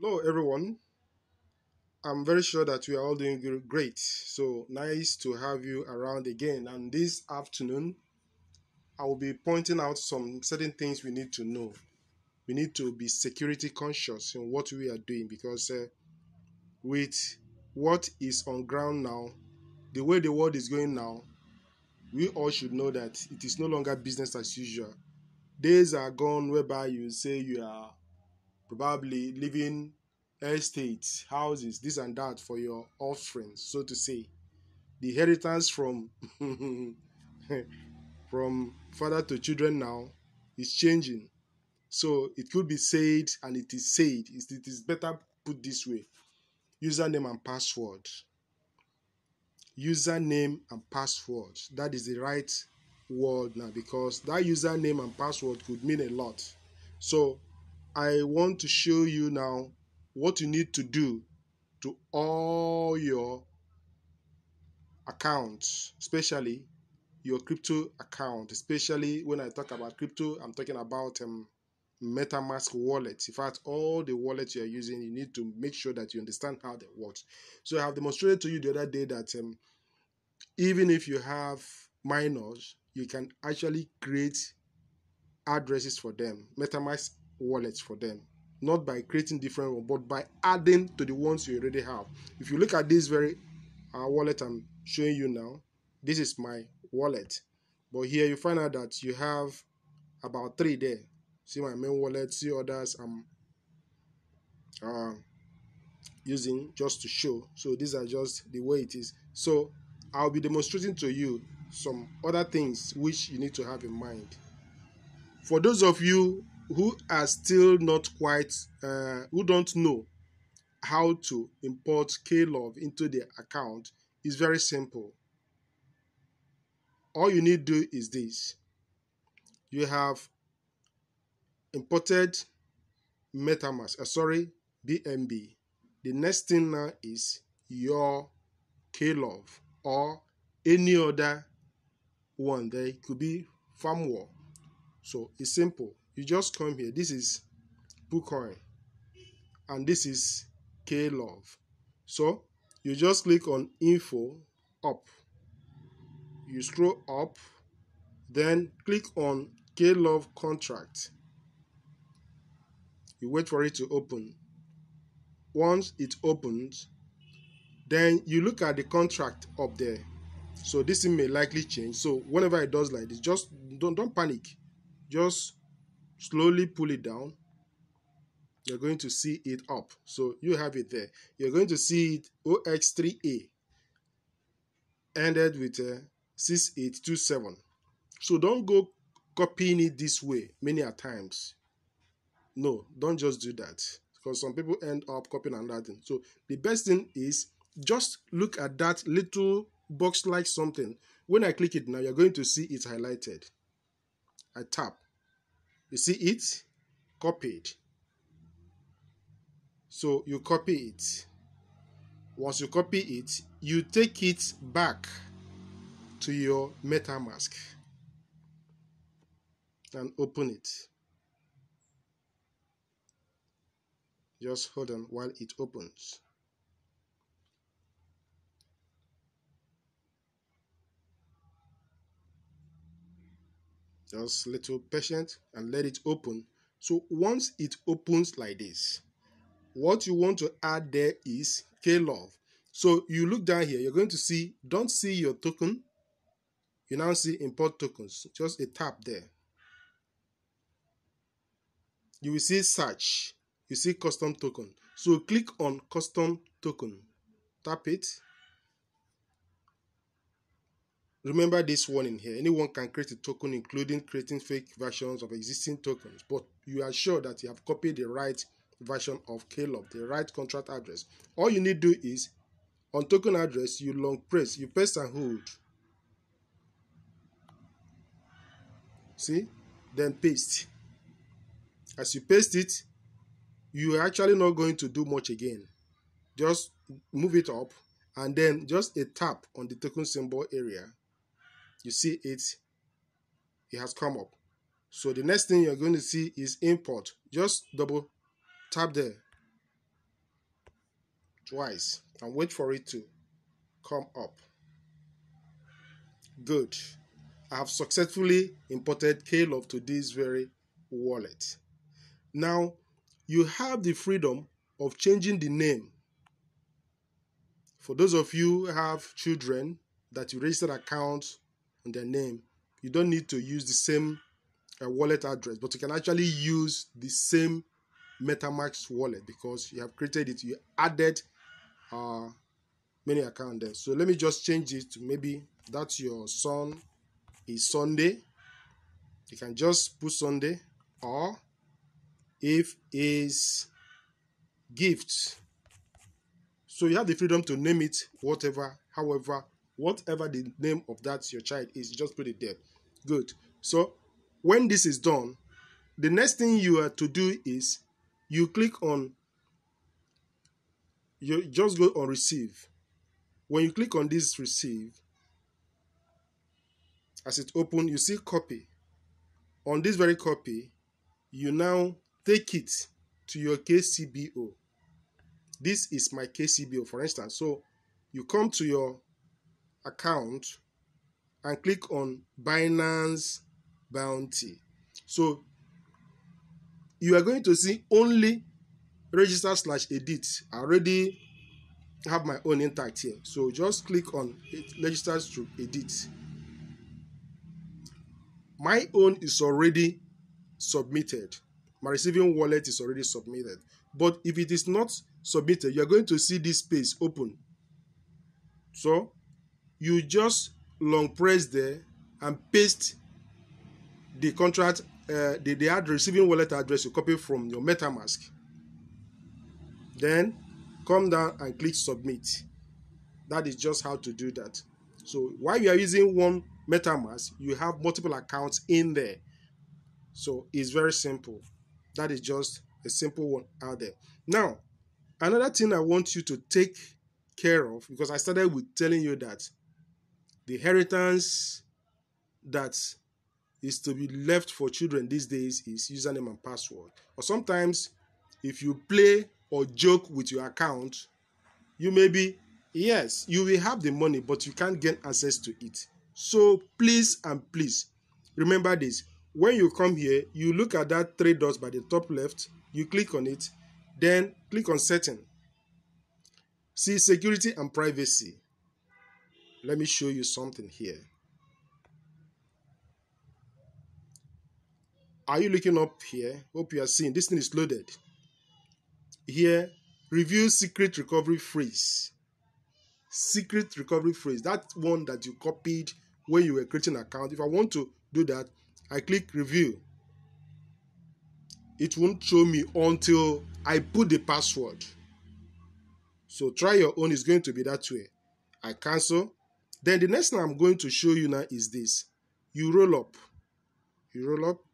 Hello, everyone. I'm very sure that we are all doing great. So nice to have you around again. And this afternoon, I will be pointing out some certain things we need to know. We need to be security conscious in what we are doing because with what is on ground now, the way the world is going now, we all should know that it is no longer business as usual. Days are gone whereby you say you are probably living estates, houses, this and that for your offspring, so to say. The inheritance from from father to children now is changing. So it could be said, and it is said, it is better put this way: username and password. Username and password. That is the right word now because that username and password could mean a lot. So I want to show you now what you need to do to all your accounts, especially your crypto account. Especially when I talk about crypto, I'm talking about MetaMask wallets. In fact, all the wallets you're using, you need to make sure that you understand how they work. So I have demonstrated to you the other day that even if you have minors, you can actually create addresses for them, MetaMask wallets for them, not by creating different ones, but by adding to the ones you already have. If you look at this very wallet I'm showing you now, this is my wallet. But here you find out that you have about three there. See my main wallet, see others I'm uh, using just to show. So these are just the way it is. So I'll be demonstrating to you some other things which you need to have in mind. For those of you who are still not quite, who don't know how to import Klove into their account, it's very simple. All you need to do is this. You have imported MetaMask, BNB. The next thing now is your Klove or any other one. There could be Firmware. So it's simple. You just come here. This is PooCoin and this is Klove. So you just click on Info up. You scroll up, then click on Klove contract. You wait for it to open. Once it opens, then you look at the contract up there. So this thing may likely change. So whenever it does like this, just don't panic. Just slowly pull it down. You're going to see it up. So you have it there. You're going to see it OX3A ended with 6827. So don't go copying it this way many a times. No, don't just do that because some people end up copying another thing. So the best thing is just look at that little box like something. When I click it now, you're going to see it highlighted. I tap. You see it? Copied. So you copy it. Once you copy it, you take it back to your MetaMask and open it. Just hold on while it opens. Just a little patient and let it open. So once it opens like this, what you want to add there is Klove. So you look down here, you're going to see, don't see your token. You now see import tokens, just a tap there. You will see search, you see custom token. So click on custom token, tap it. Remember this warning here, anyone can create a token including creating fake versions of existing tokens, but you are sure that you have copied the right version of Klove, the right contract address. All you need to do is on token address, you long press, you press and hold. See? Then paste. As you paste it, you are actually not going to do much again. Just move it up and then just a tap on the token symbol area. You see it has come up. So the next thing you're going to see is import. Just double tap there. twice and wait for it to come up. Good. I have successfully imported Klove to this very wallet. Now, you have the freedom of changing the name. For those of you who have children that you registered accounts on their name, you don't need to use the same wallet address, but you can actually use the same MetaMask wallet because you have created it. You added many accounts there. So let me just change it to maybe that's your son is Sunday. You can just put Sunday, or if is gift. So you have the freedom to name it whatever, however, whatever the name of that your child is, you just put it there. Good. So when this is done, the next thing you are to do is you click on, you just go on receive. When you click on this receive, as it opens, you see copy. On this very copy, you now take it to your KCBO. This is my KCBO, for instance. So you come to your account and click on Binance Bounty. So you are going to see only register/edit. I already have my own intact here. So just click on register/edit. My own is already submitted. My receiving wallet is already submitted. But if it is not submitted, you are going to see this space open. So you just long press there and paste the contract, the receiving wallet address you copy from your MetaMask. Then come down and click submit. That is just how to do that. So while you are using one MetaMask, you have multiple accounts in there. So it's very simple. That is just a simple one out there. Now, another thing I want you to take care of, because I started with telling you that the inheritance that is to be left for children these days is username and password. Or sometimes if you play or joke with your account, you may be, yes, you will have the money, but you can't get access to it. So please and please remember this. When you come here, you look at that three dots by the top left, you click on it, then click on setting. See security and privacy. Let me show you something here. Are you looking up here? Hope you are seeing. This thing is loaded. Here, review secret recovery phrase. Secret recovery phrase. That one that you copied when you were creating an account. If I want to do that, I click review. It won't show me until I put the password. So try your own. It's going to be that way. I cancel. Then the next thing I'm going to show you now is this. You roll up. You roll up.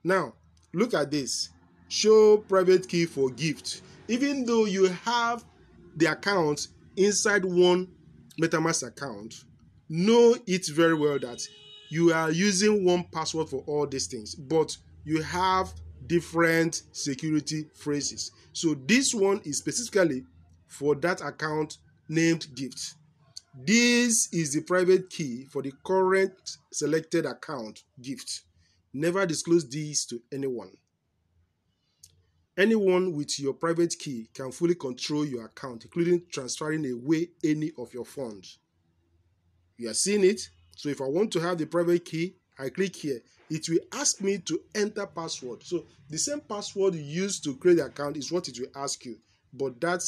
Now, look at this. Show private key for gift. Even though you have the account inside one MetaMask account, know it very well that you are using one password for all these things, but you have different security phrases. So this one is specifically for that account named gift. This is the private key for the current selected account gift. Never disclose these to anyone. Anyone with your private key can fully control your account, including transferring away any of your funds. You are seeing it. So if I want to have the private key, I click here. It will ask me to enter password. So the same password you used to create the account is what it will ask you. But that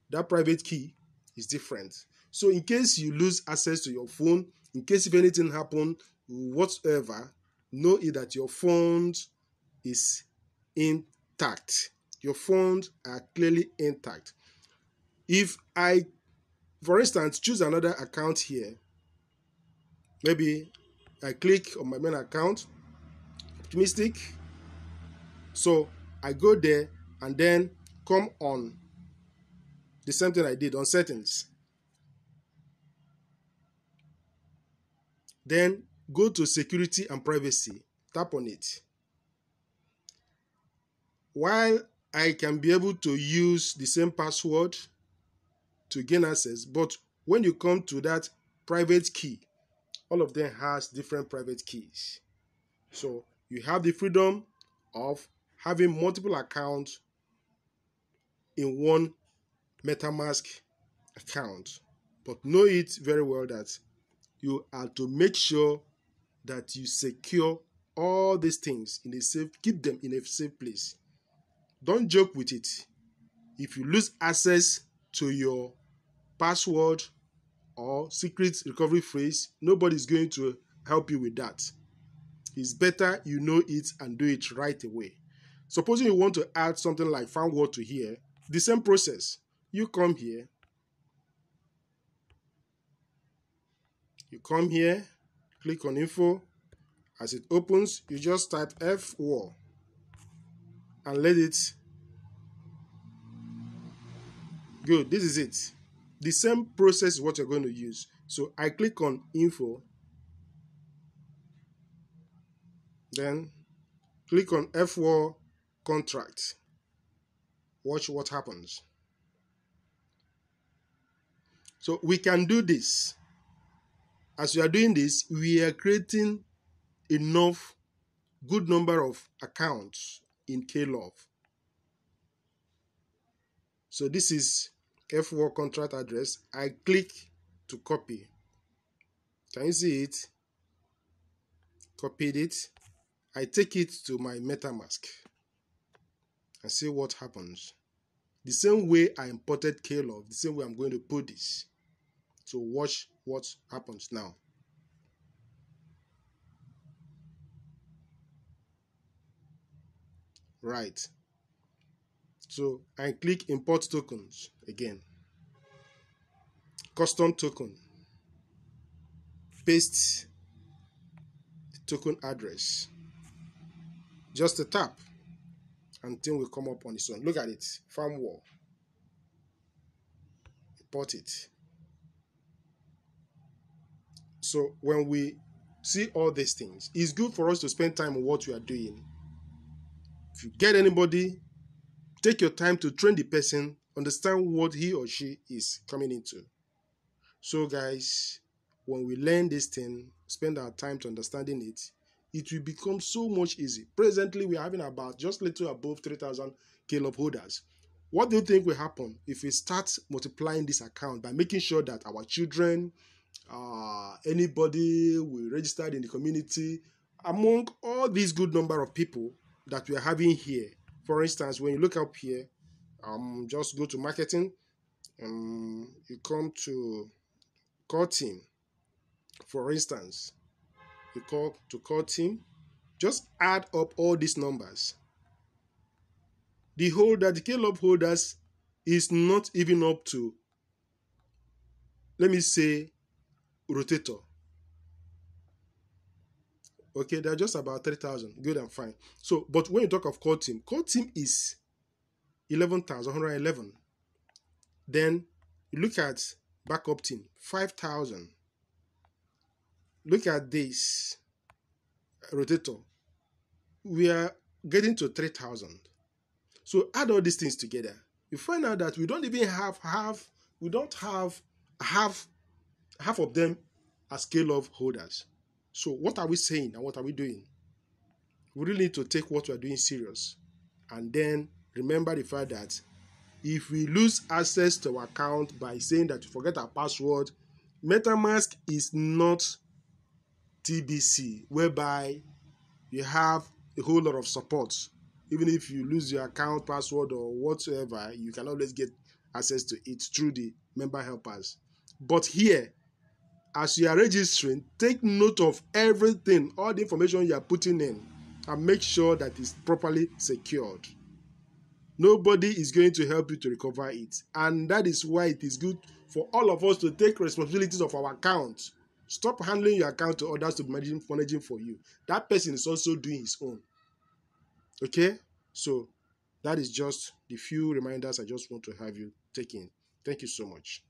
that private key is different. So in case you lose access to your phone, in case if anything happens, whatever, know that your phone is intact. Your phones are clearly intact. If I, for instance, choose another account here, maybe I click on my main account, Optimistic. So I go there and then come on the same thing I did on settings. Then go to security and privacy. Tap on it. While I can be able to use the same password to gain access, but when you come to that private key, all of them has different private keys. So you have the freedom of having multiple accounts in one MetaMask account. But know it very well that you are to make sure that you secure all these things in a safe, keep them in a safe place. Don't joke with it. If you lose access to your password or secret recovery phrase, nobody's going to help you with that. It's better you know it and do it right away. Supposing you want to add something like found word to here, the same process. You come here, click on info. As it opens, you just type FWAR and let it. Good, this is it. The same process is what you're going to use. So I click on info, then click on FWAR contract. Watch what happens. So we can do this. As we are doing this, we are creating enough good number of accounts in KLove. So this is FWAR contract address. I click to copy. Can you see it? Copied it. I take it to my MetaMask and see what happens. The same way I imported KLove, the same way I'm going to put this. So watch what happens now. Right. So I click import tokens again. Custom token. Paste the token address. Just a tap and thing will come up on its own. Look at it. Firmware. Import it. So when we see all these things, it's good for us to spend time on what we are doing. If you get anybody, take your time to train the person, understand what he or she is coming into. So guys, when we learn this thing, spend our time to understanding it, it will become so much easy. Presently, we are having about just little above 3,000 KLove holders. What do you think will happen if we start multiplying this account by making sure that our children, anybody we registered in the community, among all these good number of people that we are having here? For instance, when you look up here, just go to marketing, you come to core team. For instance, you call to core team, just add up all these numbers. The KLove holders is not even up to, let me say, rotator. Okay, they're just about 3,000. Good and fine. So, but when you talk of core team is 11,111. Then you look at backup team, 5,000. Look at this rotator. We are getting to 3,000. So add all these things together. You find out that we don't even have half of them as KLove holders. So what are we saying and what are we doing? We really need to take what we are doing serious. And then remember the fact that if we lose access to our account by saying that we forget our password, MetaMask is not TBC, whereby you have a whole lot of support. Even if you lose your account password or whatsoever, you can always get access to it through the member helpers. But here, as you are registering, take note of everything, all the information you are putting in, and make sure that it's properly secured. Nobody is going to help you to recover it. And that is why it is good for all of us to take responsibilities of our account. Stop handling your account to others to be managing for you. That person is also doing his own. Okay? So that is just the few reminders I just want to have you take in. Thank you so much.